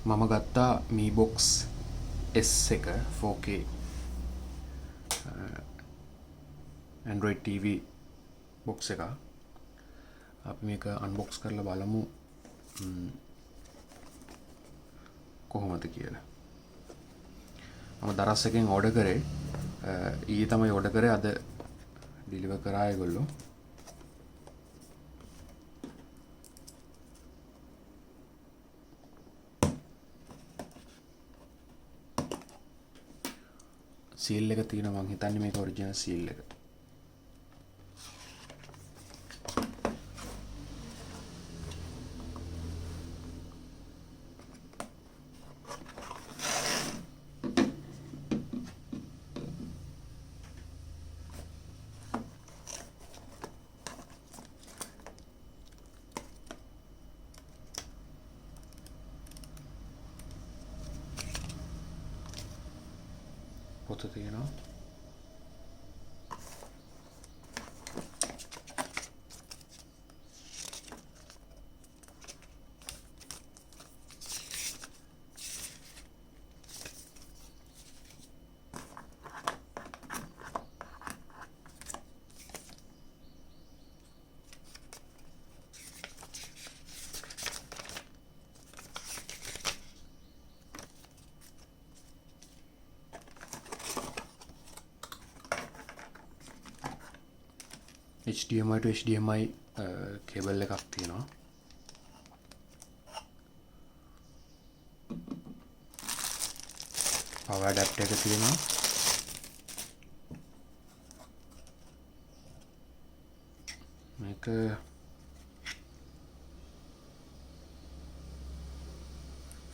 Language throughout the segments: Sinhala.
මම ගත්තා MiBox-S එක 4K Android TV box එක. අපි මේක unbox කරලා බලමු කොහොමද කියලා. මම දරස් එකෙන් order කරේ. ඊයේ තමයි order කරේ, අද deliver කරා ඒගොල්ලෝ. seal එක තියෙනවා, මං හිතන්නේ මේක original seal එක. පොත තියෙනවා. HDMI to HDMI cable එකක් තියෙනවා. power adapter එක තියෙනවා. මේක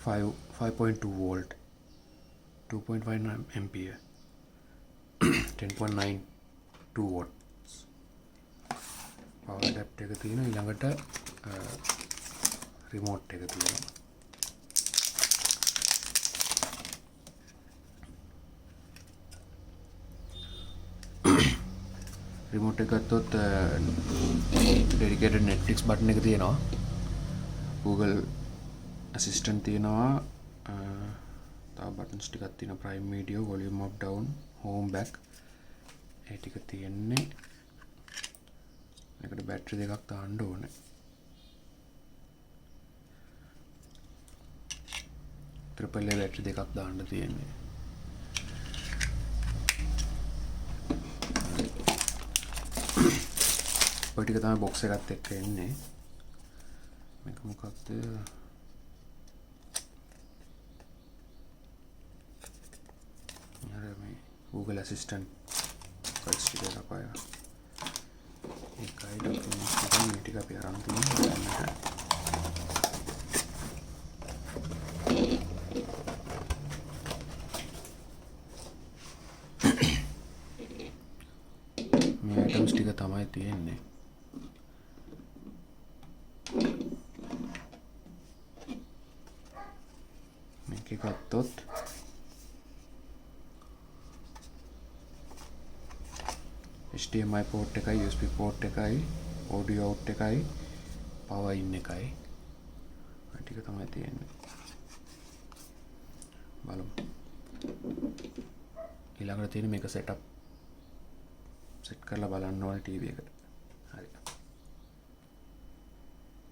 5.2 volt 2.5 ampere 10.92 watt power adapter එක තියෙනවා. ඊළඟට remote එක තියෙනවා. remote එක ගත්තොත් dedicated Netflix button එක තියෙනවා. Google assistant තියෙනවා. තව buttons ටිකක් තියෙනවා. prime video, volume up down, home back. ඒ ටික තියෙන්නේ. මේකට බැටරි දෙකක් දාන්න ඕනේ. ට්‍රිපල් ඒ බැටරි දෙකක් දාන්න තියෙන්නේ. ඔය ටික තමයි box එකත් එක්ක එන්නේ. මේක මොකක්ද? මේ Google Assistant files ටික ලපායා. ඒකයි ඩොකියුමන්ට්ස් ටික මේ ටික අපි අරන් තියෙනවා. මේ items ටික තමයි තියෙන්නේ. මේක ගත්තොත් HDMI port එකයි, USB port එකයි, audio out එකයි, power in එකයි. ඒ ටික තමයි තියෙන්නේ. බලමු. ඊළඟට තියෙන්නේ මේක set කරලා බලන්න ඕනේ TV එකට. හරි.